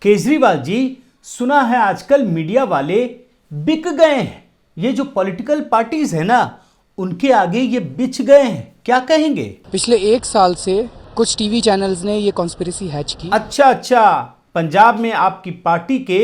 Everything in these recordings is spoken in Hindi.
केजरीवाल जी, सुना है आजकल मीडिया वाले बिक गए हैं। ये जो पॉलिटिकल पार्टीज है ना, उनके आगे ये बिछ गए हैं। क्या कहेंगे? पिछले 1 साल से कुछ टीवी चैनल्स ने ये कॉन्स्पिरेसी हैच की। अच्छा, पंजाब में आपकी पार्टी के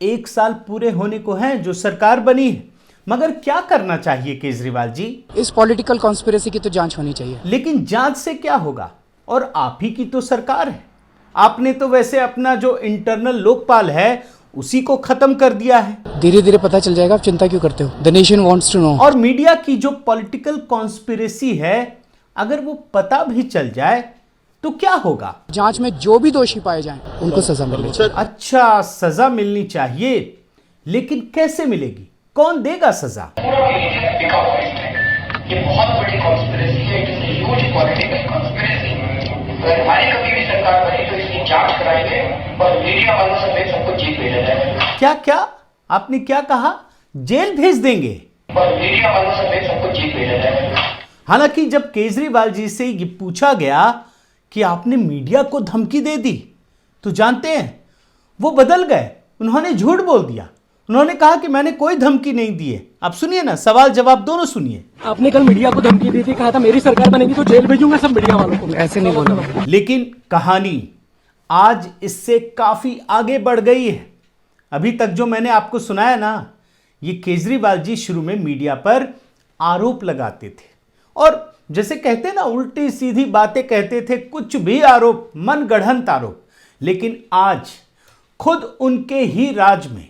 1 साल पूरे होने को हैं जो सरकार बनी है, मगर क्या करना चाहिए केजरीवाल जी? इस पॉलिटिकल कॉन्स्पिरेसी की तो जांच होनी चाहिए। लेकिन जांच से क्या होगा? और आप ही की तो सरकार है। आपने तो वैसे अपना जो इंटरनल लोकपाल है उसी को खत्म कर दिया है। धीरे धीरे पता चल जाएगा, आप चिंता क्यों करते हो? The nation wants to know. और मीडिया की जो पॉलिटिकल कॉन्स्पिरेसी है, अगर वो पता भी चल जाए तो क्या होगा? जांच में जो भी दोषी पाए जाएं उनको सजा मिलनी चाहिए। अच्छा, सजा मिलनी चाहिए, लेकिन कैसे मिलेगी? कौन देगा सजा? ये बहुत बड़ी कॉन्स्पिरेसी है, it is a huge political conspiracy. अगर हमारी कभी भी सरकार बनी तो इसकी जांच कराएंगे और मीडिया वालों समेत सबको जेल भेजा जाएगा। क्या आपने क्या कहा? जेल भेज देंगे? और मीडिया वालों समेत सबको जेल भेजा जाएगा। हालांकि जब केजरीवाल जी से ये पूछा गया कि आपने मीडिया को धमकी दे दी, तो जानते हैं वो बदल गए। उन्होंने झूठ बोल दिया। उन्होंने कहा कि मैंने कोई धमकी नहीं दी है। आप सुनिए ना, सवाल जवाब दोनों सुनिए। आपने कल मीडिया को धमकी दी थी, कहा था मेरी सरकार बनेगी तो जेल भेजूंगा सब मीडिया वालों को। ऐसे नहीं बोला। लेकिन कहानी आज इससे काफी आगे बढ़ गई है। अभी तक जो मैंने आपको सुनाया ना, ये केजरीवाल जी शुरू में मीडिया पर आरोप लगाते थे और जैसे कहते ना, उल्टी सीधी बातें कहते थे, कुछ भी आरोप, मन गढ़ंत आरोप। लेकिन आज खुद उनके ही राज में,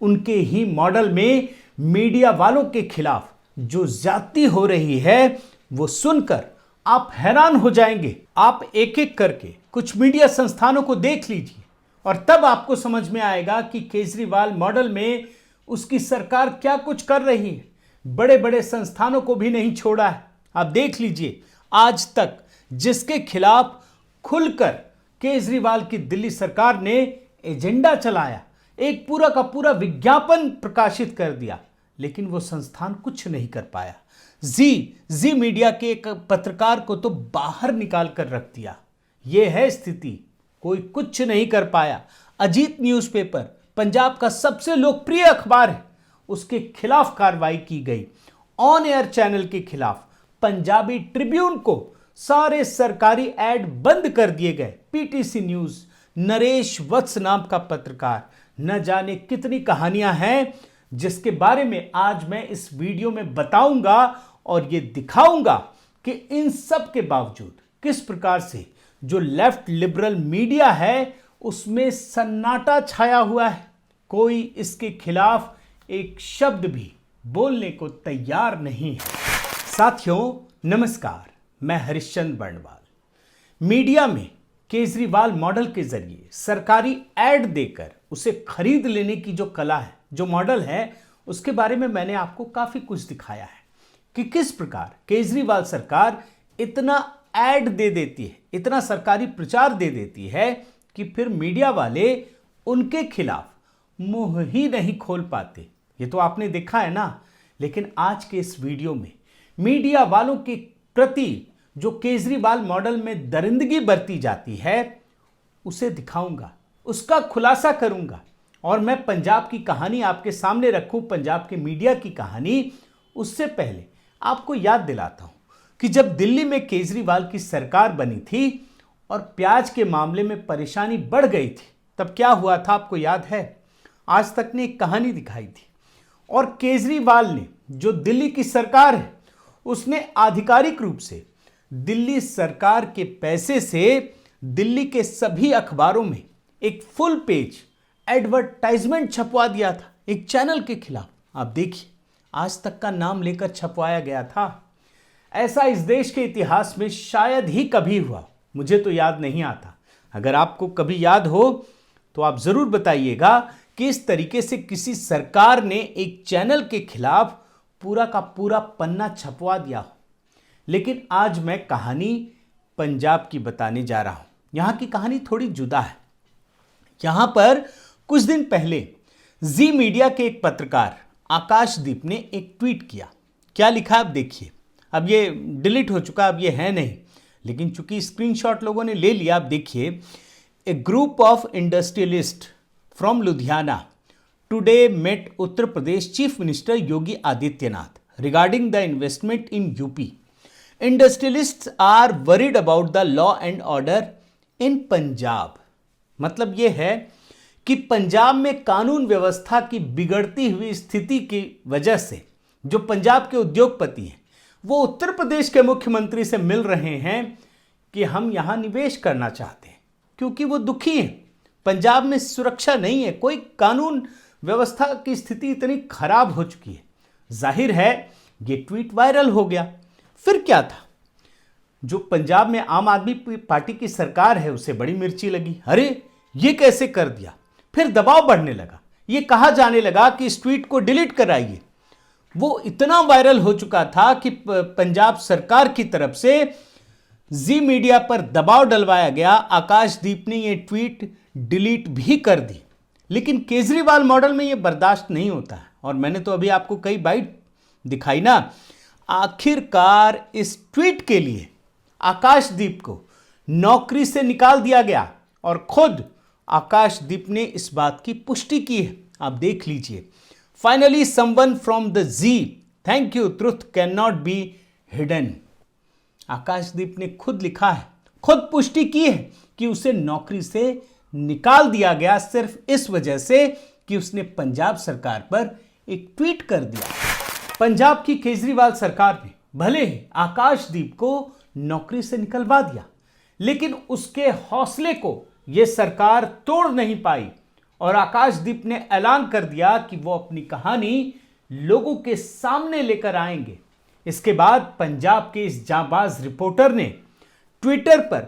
उनके ही मॉडल में मीडिया वालों के खिलाफ जो ज्यादती हो रही है, वो सुनकर आप हैरान हो जाएंगे। आप एक एक करके कुछ मीडिया संस्थानों को देख लीजिए और तब आपको समझ में आएगा कि केजरीवाल मॉडल में उसकी सरकार क्या कुछ कर रही है। बड़े बड़े संस्थानों को भी नहीं छोड़ा है। आप देख लीजिए, आज तक जिसके खिलाफ खुलकर केजरीवाल की दिल्ली सरकार ने एजेंडा चलाया, एक पूरा का पूरा विज्ञापन प्रकाशित कर दिया, लेकिन वो संस्थान कुछ नहीं कर पाया। जी मीडिया के एक पत्रकार को तो बाहर निकाल कर रख दिया। ये है स्थिति, कोई कुछ नहीं कर पाया। अजीत न्यूज़पेपर पंजाब का सबसे लोकप्रिय अखबार है, उसके खिलाफ कार्रवाई की गई। ऑन एयर चैनल के खिलाफ पंजाबी ट्रिब्यून को सारे सरकारी ऐड बंद कर दिए गए। पीटीसी न्यूज, नरेश वत्स नाम का पत्रकार, न जाने कितनी कहानियां हैं जिसके बारे में आज मैं इस वीडियो में बताऊंगा और ये दिखाऊंगा कि इन सब के बावजूद किस प्रकार से जो लेफ्ट लिबरल मीडिया है उसमें सन्नाटा छाया हुआ है। कोई इसके खिलाफ एक शब्द भी बोलने को तैयार नहीं है। साथियों नमस्कार, मैं हरिश्चंद्र बर्णवाल। मीडिया में केजरीवाल मॉडल के जरिए सरकारी ऐड देकर उसे खरीद लेने की जो कला है, जो मॉडल है, उसके बारे में मैंने आपको काफी कुछ दिखाया है कि किस प्रकार केजरीवाल सरकार इतना ऐड दे देती है, इतना सरकारी प्रचार दे देती है कि फिर मीडिया वाले उनके खिलाफ मुंह ही नहीं खोल पाते। ये तो आपने देखा है ना। लेकिन आज के इस वीडियो में मीडिया वालों के प्रति जो केजरीवाल मॉडल में दरिंदगी बरती जाती है उसे दिखाऊंगा, उसका खुलासा करूंगा और मैं पंजाब की कहानी आपके सामने रखूं, पंजाब के मीडिया की कहानी। उससे पहले आपको याद दिलाता हूं कि जब दिल्ली में केजरीवाल की सरकार बनी थी और प्याज के मामले में परेशानी बढ़ गई थी, तब क्या हुआ था आपको याद है? आज तक ने एक कहानी दिखाई थी और केजरीवाल ने, जो दिल्ली की सरकार है, उसने आधिकारिक रूप से दिल्ली सरकार के पैसे से दिल्ली के सभी अखबारों में एक फुल पेज एडवर्टाइजमेंट छपवा दिया था एक चैनल के खिलाफ। आप देखिए, आज तक का नाम लेकर छपवाया गया था। ऐसा इस देश के इतिहास में शायद ही कभी हुआ, मुझे तो याद नहीं आता। अगर आपको कभी याद हो तो आप जरूर बताइएगा कि इस तरीके से किसी सरकार ने एक चैनल के खिलाफ पूरा का पूरा पन्ना छपवा दिया हो। लेकिन आज मैं कहानी पंजाब की बताने जा रहा हूं। यहां की कहानी थोड़ी जुदा है। यहां पर कुछ दिन पहले जी मीडिया के एक पत्रकार आकाशदीप ने एक ट्वीट किया। क्या लिखा आप देखिए। अब ये डिलीट हो चुका, अब ये है नहीं, लेकिन चूंकि स्क्रीनशॉट लोगों ने ले लिया, आप देखिए। A group of industrialists from Ludhiana today met Uttar Pradesh Chief Minister Yogi Adityanath regarding the investment in UP. Industrialists are worried about the law and order in Punjab. मतलब ये है कि पंजाब में कानून व्यवस्था की बिगड़ती हुई स्थिति की वजह से जो पंजाब के उद्योगपति हैं वो उत्तर प्रदेश के मुख्यमंत्री से मिल रहे हैं कि हम यहां निवेश करना चाहते हैं, क्योंकि वो दुखी हैं। पंजाब में सुरक्षा नहीं है, कोई कानून व्यवस्था की स्थिति इतनी खराब हो चुकी है। जाहिर है ये ट्वीट वायरल हो गया। फिर क्या था, जो पंजाब में आम आदमी पार्टी की सरकार है उसे बड़ी मिर्ची लगी। अरे ये कैसे कर दिया। फिर दबाव बढ़ने लगा, ये कहा जाने लगा कि इस ट्वीट को डिलीट कराइए। वो इतना वायरल हो चुका था कि पंजाब सरकार की तरफ से जी मीडिया पर दबाव डलवाया गया। आकाशदीप ने ये ट्वीट डिलीट भी कर दी, लेकिन केजरीवाल मॉडल में ये बर्दाश्त नहीं होता है। और मैंने तो अभी आपको कई बाइट दिखाई ना। आखिरकार इस ट्वीट के लिए आकाशदीप को नौकरी से निकाल दिया गया और खुद आकाशदीप ने इस बात की पुष्टि की है। आप देख लीजिए। Finally someone from the G, thank you, truth can not be hidden. Akashdeep ने खुद लिखा है, खुद पुष्टि की है कि उसे नौकरी से निकाल दिया गया सिर्फ इस वजह से कि उसने पंजाब सरकार पर एक ट्वीट कर दिया। पंजाब की केजरीवाल सरकार ने भले ही आकाशदीप को नौकरी से निकलवा दिया, लेकिन उसके हौसले को यह सरकार तोड़ नहीं पाई और आकाशदीप ने ऐलान कर दिया कि वो अपनी कहानी लोगों के सामने लेकर आएंगे। इसके बाद पंजाब के इस जांबाज रिपोर्टर ने ट्विटर पर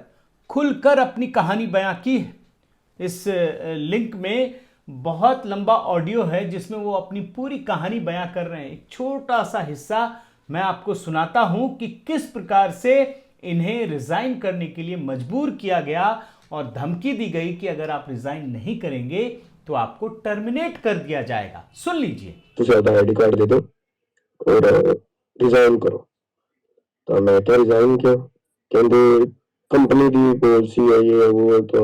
खुलकर अपनी कहानी बयां की है। इस लिंक में बहुत लंबा ऑडियो है जिसमें वो अपनी पूरी कहानी बयां कर रहे हैं। एक छोटा सा हिस्सा मैं आपको सुनाता हूं कि किस प्रकार से इन्हें रिजाइन करने के लिए मजबूर किया गया और धमकी दी गई कि अगर आप रिजाइन नहीं करेंगे तो आपको टर्मिनेट कर दिया जाएगा। सुन लीजिए। तुझे आधा आईडी कार्ड दे दो और रिजाइन करो। तो मैं क्या रिजाइन क्यों, कहते कंपनी की पॉलिसी है ये वो। तो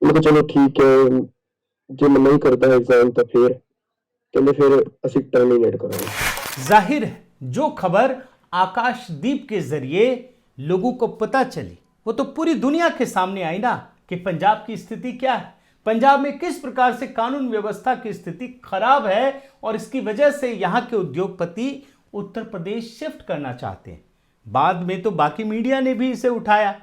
मैं तो चलो ठीक है, जो मैं नहीं करता रिजाइन तो फिर कहते फिर असि टर्मिनेट करेंगे। जाहिर है जो खबर आकाशदीप के जरिए लोगों को पता चली वो तो पूरी दुनिया के सामने आई ना कि पंजाब की स्थिति क्या है, पंजाब में किस प्रकार से कानून व्यवस्था की स्थिति खराब है और इसकी वजह से यहां के उद्योगपति उत्तर प्रदेश शिफ्ट करना चाहते हैं। बाद में तो बाकी मीडिया ने भी इसे उठाया,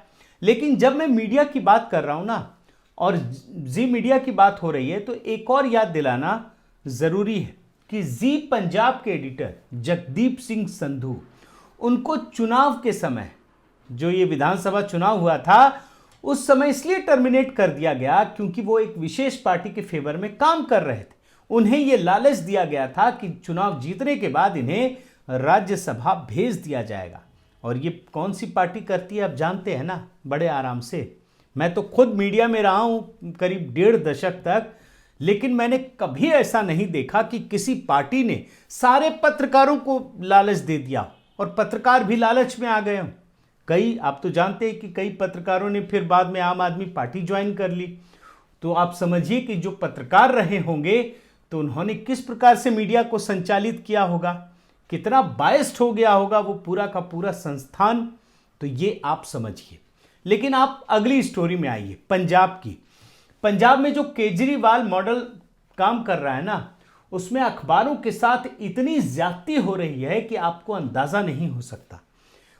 लेकिन जब मैं मीडिया की बात कर रहा हूं ना और जी मीडिया की बात हो रही है तो एक और याद दिलाना जरूरी है कि जी पंजाब के एडिटर जगदीप सिंह संधू, उनको चुनाव के समय जो ये विधानसभा चुनाव हुआ था उस समय इसलिए टर्मिनेट कर दिया गया क्योंकि वो एक विशेष पार्टी के फेवर में काम कर रहे थे। उन्हें यह लालच दिया गया था कि चुनाव जीतने के बाद इन्हें राज्यसभा भेज दिया जाएगा। और ये कौन सी पार्टी करती है आप जानते हैं ना, बड़े आराम से। मैं तो खुद मीडिया में रहा हूं करीब 1.5 दशक तक, लेकिन मैंने कभी ऐसा नहीं देखा कि किसी पार्टी ने सारे पत्रकारों को लालच दे दिया और पत्रकार भी लालच में आ गए हों। कई, आप तो जानते हैं कि कई पत्रकारों ने फिर बाद में आम आदमी पार्टी ज्वाइन कर ली। तो आप समझिए कि जो पत्रकार रहे होंगे तो उन्होंने किस प्रकार से मीडिया को संचालित किया होगा, कितना बायस्ड हो गया होगा वो पूरा का पूरा संस्थान। तो ये आप समझिए। लेकिन आप अगली स्टोरी में आइए, पंजाब की। पंजाब में जो केजरीवाल मॉडल काम कर रहा है ना, उसमें अखबारों के साथ इतनी ज्यादती हो रही है कि आपको अंदाजा नहीं हो सकता।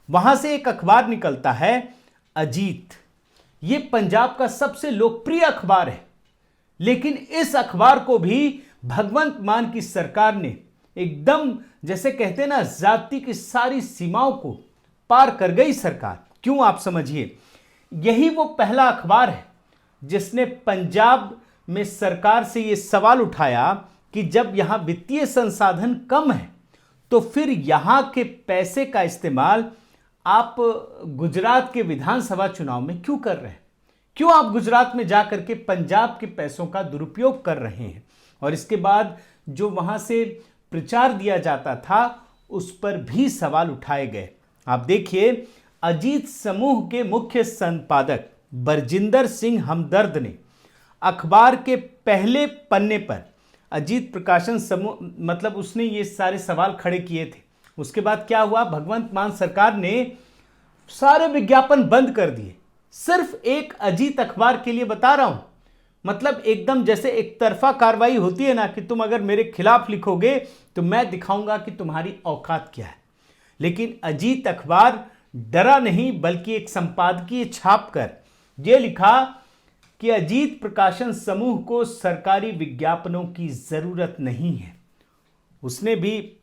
वहां से एक अखबार निकलता है अजीत। ये पंजाब का सबसे लोकप्रिय अखबार है, लेकिन इस अखबार को भी भगवंत मान की सरकार ने एकदम, जैसे कहते हैं ना, जाति की सारी सीमाओं को पार कर गई सरकार। क्यों, आप समझिए। यही वो पहला अखबार है जिसने पंजाब में सरकार से ये सवाल उठाया कि जब यहां वित्तीय संसाधन कम है तो फिर यहां के पैसे का इस्तेमाल आप गुजरात के विधानसभा चुनाव में क्यों कर रहे हैं, क्यों आप गुजरात में जाकर के पंजाब के पैसों का दुरुपयोग कर रहे हैं। और इसके बाद जो वहां से प्रचार दिया जाता था उस पर भी सवाल उठाए गए। आप देखिए, अजीत समूह के मुख्य संपादक बरजिंदर सिंह हमदर्द ने अखबार के पहले पन्ने पर अजीत प्रकाशन समूह मतलब उसने ये सारे सवाल खड़े किए थे। उसके बाद क्या हुआ, भगवंत मान सरकार ने सारे विज्ञापन बंद कर दिए, सिर्फ एक अजीत अखबार के लिए बता रहा हूं। मतलब एकदम जैसे एक तरफा कार्रवाई होती है ना, कि तुम अगर मेरे खिलाफ लिखोगे तो मैं दिखाऊंगा कि तुम्हारी औकात क्या है। लेकिन अजीत अखबार डरा नहीं, बल्कि एक संपादकीय छाप कर यह लिखा कि अजीत प्रकाशन समूह को सरकारी विज्ञापनों की जरूरत नहीं है। उसने भी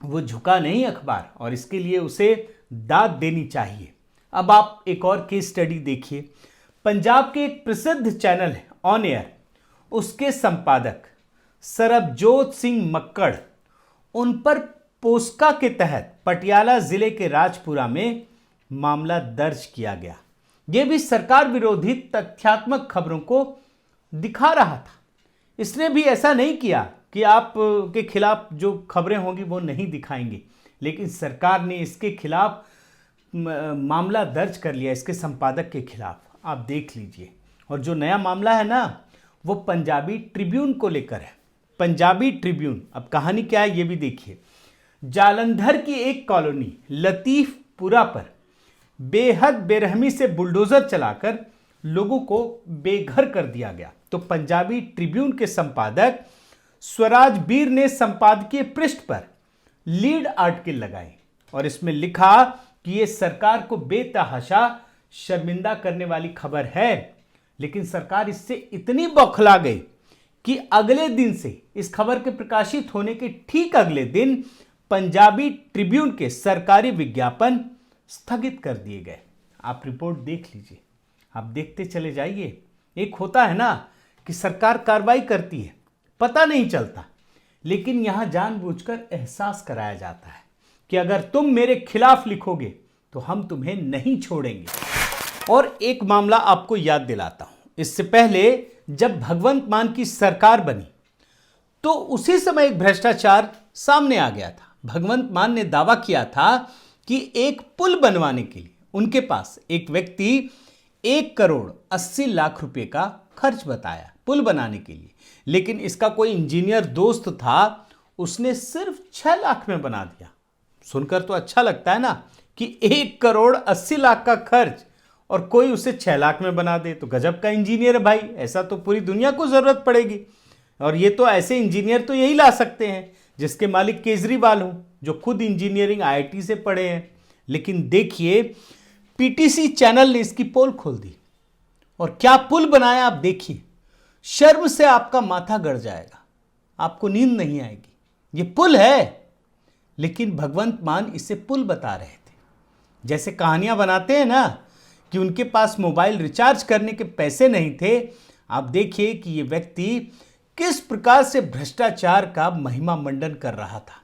वो झुका नहीं अखबार, और इसके लिए उसे दाद देनी चाहिए। अब आप एक और केस स्टडी देखिए। पंजाब के एक प्रसिद्ध चैनल है ऑन एयर, उसके संपादक सरबजोत सिंह मक्कड़, उन पर पोस्का के तहत पटियाला जिले के राजपुरा में मामला दर्ज किया गया। यह भी सरकार विरोधी तथ्यात्मक खबरों को दिखा रहा था। इसने भी ऐसा नहीं किया कि आप के खिलाफ जो खबरें होंगी वो नहीं दिखाएंगे, लेकिन सरकार ने इसके खिलाफ मामला दर्ज कर लिया, इसके संपादक के खिलाफ। आप देख लीजिए। और जो नया मामला है ना, वो पंजाबी ट्रिब्यून को लेकर है। पंजाबी ट्रिब्यून, अब कहानी क्या है ये भी देखिए। जालंधर की एक कॉलोनी लतीफपुरा पर बेहद बेरहमी से बुलडोजर चलाकर लोगों को बेघर कर दिया गया। तो पंजाबी ट्रिब्यून के संपादक स्वराज बीर ने संपादकीय पृष्ठ पर लीड आर्टिकल लगाई और इसमें लिखा कि यह सरकार को बेतहाशा शर्मिंदा करने वाली खबर है। लेकिन सरकार इससे इतनी बौखला गई कि अगले दिन से, इस खबर के प्रकाशित होने के ठीक अगले दिन, पंजाबी ट्रिब्यून के सरकारी विज्ञापन स्थगित कर दिए गए। आप रिपोर्ट देख लीजिए, आप देखते चले जाइए। एक होता है ना कि सरकार कार्रवाई करती है, पता नहीं चलता, लेकिन यहां जानबूझकर एहसास कराया जाता है कि अगर तुम मेरे खिलाफ लिखोगे तो हम तुम्हें नहीं छोड़ेंगे। और एक मामला आपको याद दिलाता हूं। इससे पहले जब भगवंत मान की सरकार बनी तो उसी समय एक भ्रष्टाचार सामने आ गया था। भगवंत मान ने दावा किया था कि एक पुल बनवाने के लिए उनके पास एक व्यक्ति 1,80,00,000 रुपए का खर्च बताया पुल बनाने के लिए, लेकिन इसका कोई इंजीनियर दोस्त था, उसने सिर्फ 6 लाख में बना दिया। सुनकर तो अच्छा लगता है ना कि 1,80,00,000 का खर्च और कोई उसे 6 लाख में बना दे, तो गजब का इंजीनियर है भाई। ऐसा तो पूरी दुनिया को जरूरत पड़ेगी। और ये तो ऐसे इंजीनियर तो यही ला सकते हैं जिसके मालिक केजरीवाल हो, जो खुद इंजीनियरिंग IIT से पढ़े हैं। लेकिन देखिए, PTC चैनल ने इसकी पोल खोल दी और क्या पुल बनाया आप देखिए। शर्म से आपका माथा गड़ जाएगा, आपको नींद नहीं आएगी। ये पुल है, लेकिन भगवंत मान इसे पुल बता रहे थे। जैसे कहानियां बनाते हैं ना कि उनके पास मोबाइल रिचार्ज करने के पैसे नहीं थे। आप देखिए कि ये व्यक्ति किस प्रकार से भ्रष्टाचार का महिमा मंडन कर रहा था।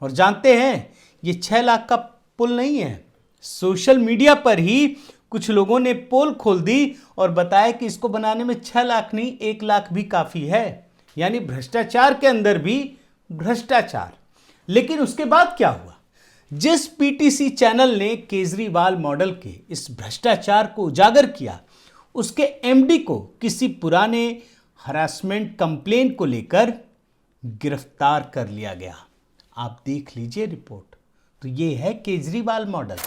और जानते हैं, ये 6 लाख का पुल नहीं है। सोशल मीडिया पर ही कुछ लोगों ने पोल खोल दी और बताया कि इसको बनाने में 6 लाख नहीं, 1 लाख भी काफी है। यानी भ्रष्टाचार के अंदर भी भ्रष्टाचार। लेकिन उसके बाद क्या हुआ? जिस PTC चैनल ने केजरीवाल मॉडल के इस भ्रष्टाचार को उजागर किया, उसके MD को किसी पुराने हरासमेंट कंप्लेन को लेकर गिरफ्तार कर लिया गया। आप देख लीजिए रिपोर्ट। तो ये है केजरीवाल मॉडल।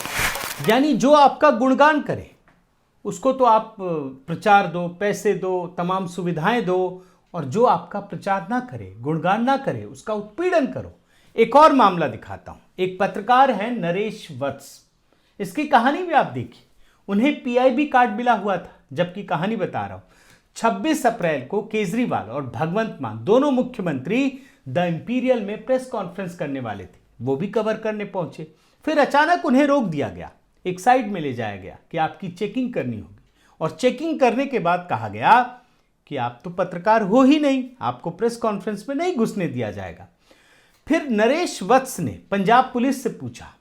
यानी जो आपका गुणगान करे उसको तो आप प्रचार दो, पैसे दो, तमाम सुविधाएं दो, और जो आपका प्रचार ना करे, गुणगान ना करे, उसका उत्पीड़न करो। एक और मामला दिखाता हूं। एक पत्रकार है नरेश वत्स, इसकी कहानी भी आप देखिए। उन्हें PIB कार्ड मिला हुआ था, जबकि कहानी बता रहा हूं। 26 अप्रैल को केजरीवाल और भगवंत मान दोनों मुख्यमंत्री द इंपीरियल में प्रेस कॉन्फ्रेंस करने वाले थे, वो भी कवर करने पहुंचे। फिर अचानक उन्हें रोक दिया गया, एक साइड में ले जाया गया कि आपकी चेकिंग करनी होगी। और चेकिंग करने के बाद कहा गया कि आप तो पत्रकार हो ही नहीं, आपको प्रेस कॉन्फ्रेंस में नहीं घुसने दिया जाएगा। फिर नरेश वत्स ने पंजाब पुलिस से पूछा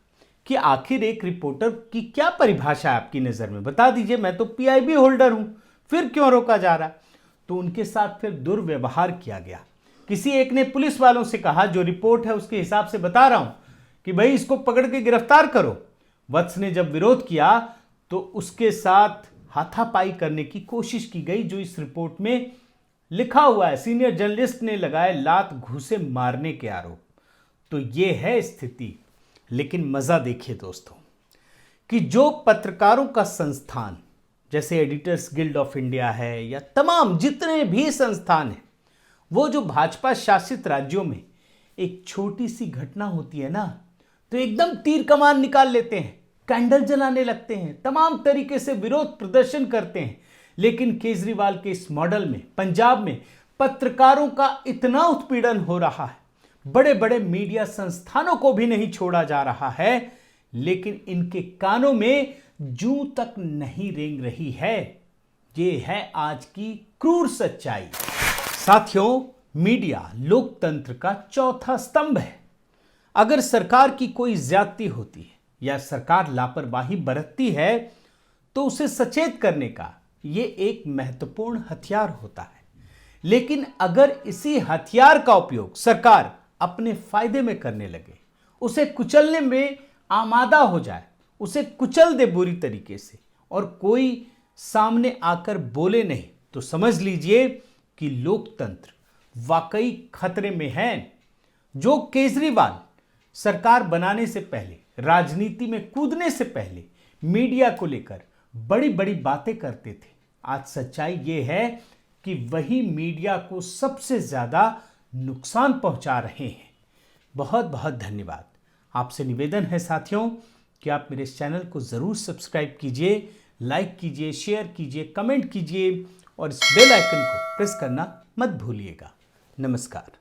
कि आखिर एक रिपोर्टर की क्या परिभाषा है आपकी नजर में, बता दीजिए, मैं तो PIB होल्डर हूं, फिर क्यों रोका जा रहा? तो उनके साथ फिर दुर्व्यवहार किया गया। किसी एक ने पुलिस वालों से कहा, जो रिपोर्ट है उसके हिसाब से बता रहा हूं, कि भाई इसको पकड़ के गिरफ्तार करो। वत्स ने जब विरोध किया तो उसके साथ हाथापाई करने की कोशिश की गई, जो इस रिपोर्ट में लिखा हुआ है। सीनियर जर्नलिस्ट ने लगाए लात घूसे मारने के आरोप। तो ये है स्थिति। लेकिन मजा देखिए दोस्तों कि जो पत्रकारों का संस्थान जैसे एडिटर्स गिल्ड ऑफ इंडिया है या तमाम जितने भी संस्थान हैं, वो जो भाजपा शासित राज्यों में एक छोटी सी घटना होती है ना, तो एकदम तीर कमान निकाल लेते हैं, कैंडल जलाने लगते हैं, तमाम तरीके से विरोध प्रदर्शन करते हैं। लेकिन केजरीवाल के इस मॉडल में पंजाब में पत्रकारों का इतना उत्पीड़न हो रहा है, बड़े बड़े मीडिया संस्थानों को भी नहीं छोड़ा जा रहा है, लेकिन इनके कानों में जूं तक नहीं रेंग रही है। ये है आज की क्रूर सच्चाई। साथियों, मीडिया लोकतंत्र का चौथा स्तंभ है। अगर सरकार की कोई ज्यादती होती है या सरकार लापरवाही बरतती है तो उसे सचेत करने का ये एक महत्वपूर्ण हथियार होता है। लेकिन अगर इसी हथियार का उपयोग सरकार अपने फायदे में करने लगे, उसे कुचलने में आमादा हो जाए, उसे कुचल दे बुरी तरीके से, और कोई सामने आकर बोले नहीं, तो समझ लीजिए कि लोकतंत्र वाकई खतरे में है। जो केजरीवाल सरकार बनाने से पहले, राजनीति में कूदने से पहले मीडिया को लेकर बड़ी बड़ी बातें करते थे, आज सच्चाई ये है कि वही मीडिया को सबसे ज्यादा नुकसान पहुंचा रहे हैं। बहुत बहुत धन्यवाद। आपसे निवेदन है साथियों कि आप मेरे इस चैनल को जरूर सब्सक्राइब कीजिए, लाइक कीजिए, शेयर कीजिए, कमेंट कीजिए और इस बेल आइकन को प्रेस करना मत भूलिएगा। नमस्कार।